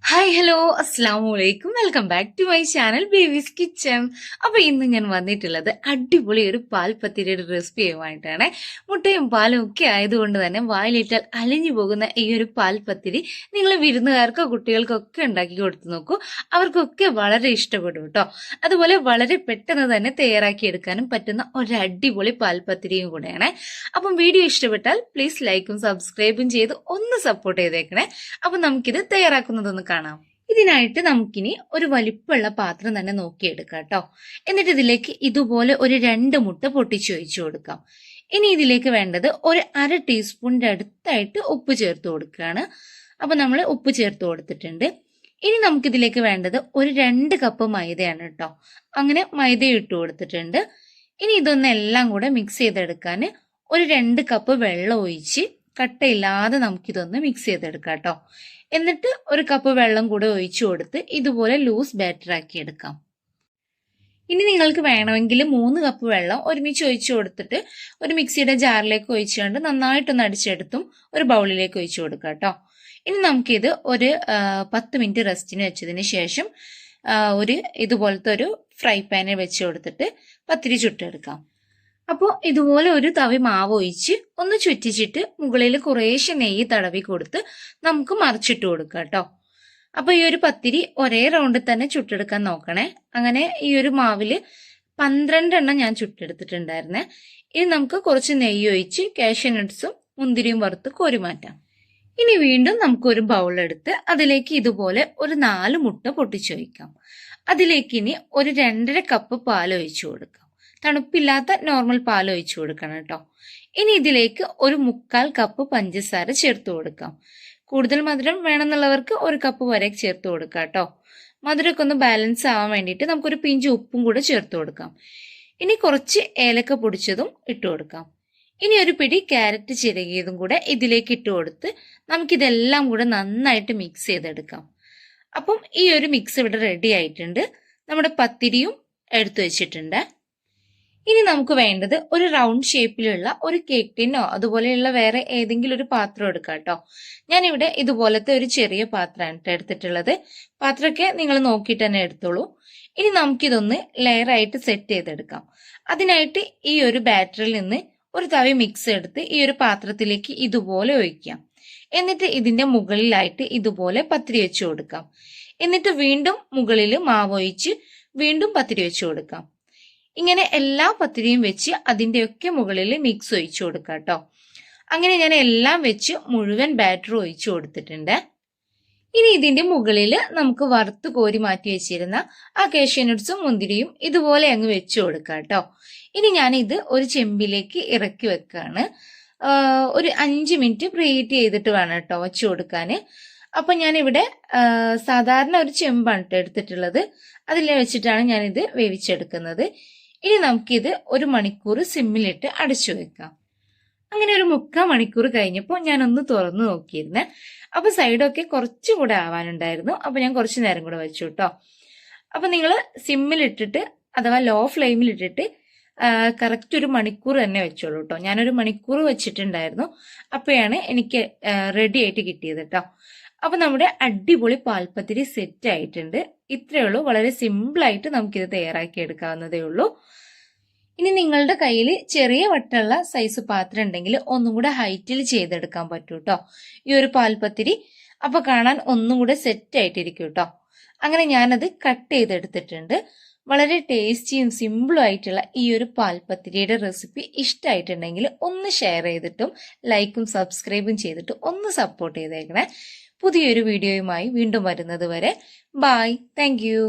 Hi hello അസ്സാമലൈക്കും welcome back to my channel baby's kitchen. അപ്പൊ ഇന്ന് ഞാൻ വന്നിട്ടുള്ളത് അടിപൊളി ഒരു പാൽപ്പത്തിരിയുടെ റെസിപ്പിയുമായിട്ടാണ്. മുട്ടയും പാലും ഒക്കെ ആയതുകൊണ്ട് തന്നെ വായിലിട്ടാൽ അലിഞ്ഞു പോകുന്ന ഈ ഒരു പാൽപ്പത്തിരി നിങ്ങൾ വിരുന്നുകാർക്കോ കുട്ടികൾക്കോ ഒക്കെ ഉണ്ടാക്കി കൊടുത്തു നോക്കൂ. അവർക്കൊക്കെ വളരെ ഇഷ്ടപ്പെടും കേട്ടോ. അതുപോലെ വളരെ പെട്ടെന്ന് തന്നെ തയ്യാറാക്കി എടുക്കാനും പറ്റുന്ന ഒരു അടിപൊളി പാൽപ്പത്തിരിയും കൂടെയാണ്. അപ്പം വീഡിയോ ഇഷ്ടപ്പെട്ടാൽ പ്ലീസ് ലൈക്കും സബ്സ്ക്രൈബും ചെയ്ത് ഒന്ന് സപ്പോർട്ട് ചെയ്തേക്കണേ. അപ്പൊ നമുക്കിത് തയ്യാറാക്കുന്നതൊന്ന് കാണാം. ഇതിനായിട്ട് നമുക്കിനി ഒരു വലിപ്പമുള്ള പാത്രം തന്നെ നോക്കിയെടുക്കാം കേട്ടോ. എന്നിട്ട് ഇതിലേക്ക് ഇതുപോലെ ഒരു 2 മുട്ട പൊട്ടിച്ചു ഒഴിച്ചു കൊടുക്കാം. ഇനി ഇതിലേക്ക് വേണ്ടത് ഒരു 1/2 ടീസ്പൂണിന്റെ അടുത്തായിട്ട് ഉപ്പ് ചേർത്ത് കൊടുക്കുകയാണ്. അപ്പൊ നമ്മൾ ഉപ്പ് ചേർത്ത് കൊടുത്തിട്ടുണ്ട്. ഇനി നമുക്കിതിലേക്ക് വേണ്ടത് ഒരു 2 കപ്പ് മൈദയാണ് കേട്ടോ. അങ്ങനെ മൈദ ഇട്ട് കൊടുത്തിട്ടുണ്ട്. ഇനി ഇതൊന്നെല്ലാം കൂടെ മിക്സ് ചെയ്തെടുക്കാൻ ഒരു 2 കപ്പ് വെള്ളം ഒഴിച്ച് കട്ടയില്ലാതെ നമുക്കിതൊന്ന് മിക്സ് ചെയ്തെടുക്കാം കേട്ടോ. എന്നിട്ട് ഒരു കപ്പ് വെള്ളം കൂടെ ഒഴിച്ചു കൊടുത്ത് ഇതുപോലെ ലൂസ് ബാറ്റർ ആക്കി എടുക്കാം. ഇനി നിങ്ങൾക്ക് വേണമെങ്കിൽ 3 കപ്പ് വെള്ളം ഒരുമിച്ച് ഒഴിച്ചു കൊടുത്തിട്ട് ഒരു മിക്സിയുടെ ജാറിലേക്ക് ഒഴിച്ചുകൊണ്ട് നന്നായിട്ടൊന്ന് അടിച്ചെടുത്തും ഒരു ബൗളിലേക്ക് ഒഴിച്ചു കൊടുക്കാം കേട്ടോ. ഇനി നമുക്കിത് ഒരു 10 മിനിറ്റ് റെസ്റ്റിന് വെച്ചതിന് ശേഷം ഒരു ഇതുപോലത്തെ ഒരു ഫ്രൈ പാനിൽ വെച്ച് കൊടുത്തിട്ട് പത്തിരി ചുട്ടെടുക്കാം. അപ്പോൾ ഇതുപോലെ ഒരു തവി മാവ് ഒഴിച്ച് ഒന്ന് ചുറ്റിച്ചിട്ട് മുകളിൽ കുറേശ്ശെ നെയ്യ് തടവി കൊടുത്ത് നമുക്ക് മറിച്ചിട്ട് കൊടുക്കാം കേട്ടോ. അപ്പൊ ഈ ഒരു പത്തിരി ഒരേ റൗണ്ടിൽ തന്നെ ചുട്ടെടുക്കാൻ നോക്കണേ. അങ്ങനെ ഈ ഒരു മാവില് 12 എണ്ണം ഞാൻ ചുട്ടെടുത്തിട്ടുണ്ടായിരുന്നേ. ഇനി നമുക്ക് കുറച്ച് നെയ്യ് ഒഴിച്ച് കാഷ്യൂ നട്ട്സും മുന്തിരിയും വറുത്ത് കോരി മാറ്റാം. ഇനി വീണ്ടും നമുക്ക് ഒരു ബൗൾ എടുത്ത് അതിലേക്ക് ഇതുപോലെ ഒരു 4 മുട്ട പൊട്ടിച്ചൊഴിക്കാം. അതിലേക്ക് ഇനി ഒരു 2.5 കപ്പ് പാൽ ഒഴിച്ചു കൊടുക്കാം. തണുപ്പില്ലാത്ത നോർമൽ പാൽ ഒഴിച്ചു കൊടുക്കണം കേട്ടോ. ഇനി ഇതിലേക്ക് ഒരു 1/4 കപ്പ് പഞ്ചസാര ചേർത്ത് കൊടുക്കാം. കൂടുതൽ മധുരം വേണമെന്നുള്ളവർക്ക് 1 കപ്പ് വരെ ചേർത്ത് കൊടുക്കാം കേട്ടോ. മധുരമൊക്കെ ഒന്ന് ബാലൻസ് ആവാൻ വേണ്ടിയിട്ട് നമുക്കൊരു പിഞ്ച് ഉപ്പും കൂടെ ചേർത്ത് കൊടുക്കാം. ഇനി കുറച്ച് ഏലക്ക പൊടിച്ചതും ഇട്ട് കൊടുക്കാം. ഇനി ഒരു പിടി ക്യാരറ്റ് ചിരകിയതും കൂടെ ഇതിലേക്ക് ഇട്ട് കൊടുത്ത് നമുക്കിതെല്ലാം കൂടെ നന്നായിട്ട് മിക്സ് ചെയ്തെടുക്കാം. അപ്പം ഈ ഒരു മിക്സ് ഇവിടെ റെഡി ആയിട്ടുണ്ട്. നമ്മുടെ പത്തിരിയും എടുത്തു വെച്ചിട്ടുണ്ട്. ഇനി നമുക്ക് വേണ്ടത് ഒരു റൗണ്ട് ഷേപ്പിലുള്ള ഒരു കേക്ക് ടിന്നോ അതുപോലെയുള്ള വേറെ ഏതെങ്കിലും ഒരു പാത്രം എടുക്കാം കേട്ടോ. ഞാനിവിടെ ഇതുപോലത്തെ ഒരു ചെറിയ പാത്രമാണ് എടുത്തിട്ടുള്ളത്. പാത്രമൊക്കെ നിങ്ങൾ നോക്കിയിട്ട് തന്നെ എടുത്തോളൂ. ഇനി നമുക്കിതൊന്ന് ലെയർ ആയിട്ട് സെറ്റ് ചെയ്തെടുക്കാം. അതിനായിട്ട് ഈ ഒരു ബാറ്ററിൽ നിന്ന് ഒരു തവി മിക്സ് എടുത്ത് ഈ ഒരു പാത്രത്തിലേക്ക് ഇതുപോലെ ഒഴിക്കാം. എന്നിട്ട് ഇതിന്റെ മുകളിലായിട്ട് ഇതുപോലെ പത്തിരി വെച്ച് കൊടുക്കാം. എന്നിട്ട് വീണ്ടും മുകളിൽ മാവ് ഒഴിച്ച് വീണ്ടും പത്തിരി വെച്ച് കൊടുക്കാം. ഇങ്ങനെ എല്ലാ പത്തിരിയും വെച്ച് അതിന്റെയൊക്കെ മുകളിൽ മിക്സ് ഒഴിച്ചു കൊടുക്കാം കേട്ടോ. അങ്ങനെ ഞാൻ എല്ലാം വെച്ച് മുഴുവൻ ബാറ്റർ ഒഴിച്ചു കൊടുത്തിട്ടുണ്ട്. ഇനി ഇതിന്റെ മുകളിൽ നമുക്ക് വറുത്ത് കോരി മാറ്റി വെച്ചിരുന്ന ആ കാഷ്യൂ നട്ട്സും മുന്തിരിയും ഇതുപോലെ അങ്ങ് വെച്ചു കൊടുക്കാം കേട്ടോ. ഇനി ഞാൻ ഇത് ഒരു ചെമ്പിലേക്ക് ഇറക്കി വെക്കാണ്. ഒരു 5 മിനിറ്റ് പ്രീഹീറ്റ് ചെയ്തിട്ട് വേണം കേട്ടോ വെച്ചു കൊടുക്കാന്. അപ്പൊ ഞാനിവിടെ സാധാരണ ഒരു ചെമ്പാണ് കേട്ടോ എടുത്തിട്ടുള്ളത്. അതിൽ വെച്ചിട്ടാണ് ഞാനിത് വേവിച്ചെടുക്കുന്നത്. ഇനി നമുക്കിത് 1 മണിക്കൂർ സിമ്മിലിട്ട് അടച്ചു വെക്കാം. അങ്ങനെ ഒരു 3/4 മണിക്കൂർ കഴിഞ്ഞപ്പോൾ ഞാനൊന്ന് തുറന്നു നോക്കിയിരുന്നേ. അപ്പൊ സൈഡൊക്കെ കുറച്ചുകൂടെ ആവാനുണ്ടായിരുന്നു. അപ്പൊ ഞാൻ കുറച്ചു നേരം കൂടെ വെച്ചു കേട്ടോ. അപ്പൊ നിങ്ങൾ സിമ്മിലിട്ടിട്ട് അഥവാ ലോ ഫ്ലെയിമിലിട്ടിട്ട് കറക്റ്റ് 1 മണിക്കൂർ തന്നെ വെച്ചോളൂ കേട്ടോ. ഞാനൊരു മണിക്കൂർ വെച്ചിട്ടുണ്ടായിരുന്നു. അപ്പോഴാണ് എനിക്ക് റെഡി ആയിട്ട് കിട്ടിയത് കേട്ടോ. അപ്പൊ നമ്മുടെ അടിപൊളി പാൽപ്പത്തിരി സെറ്റ് ആയിട്ടുണ്ട്. ഇത്രയേ ഉള്ളൂ. വളരെ സിമ്പിൾ ആയിട്ട് നമുക്കിത് തയ്യാറാക്കി എടുക്കാവുന്നതേ ഉള്ളൂ. ഇനി നിങ്ങളുടെ കയ്യിൽ ചെറിയ വട്ടമുള്ള സൈസ് പാത്രം ഉണ്ടെങ്കിൽ ഒന്നും കൂടെ ഹൈറ്റിൽ ചെയ്തെടുക്കാൻ പറ്റൂ കേട്ടോ ഈ ഒരു പാൽപ്പത്തിരി. അപ്പൊ കാണാൻ ഒന്നും കൂടെ സെറ്റ് ആയിട്ടിരിക്കും കേട്ടോ. അങ്ങനെ ഞാനത് കട്ട് ചെയ്തെടുത്തിട്ടുണ്ട്. വളരെ ടേസ്റ്റിയും സിമ്പിളും ആയിട്ടുള്ള ഈ ഒരു പാൽപ്പത്തിരിയുടെ റെസിപ്പി ഇഷ്ടമായിട്ടുണ്ടെങ്കിൽ ഒന്ന് ഷെയർ ചെയ്തിട്ടും ലൈക്കും സബ്സ്ക്രൈബും ചെയ്തിട്ടും ഒന്ന് സപ്പോർട്ട് ചെയ്തേക്കണേ. പുതിയൊരു വീഡിയോയുമായി വീണ്ടും വരുന്നത് വരെ ബൈ. Thank you.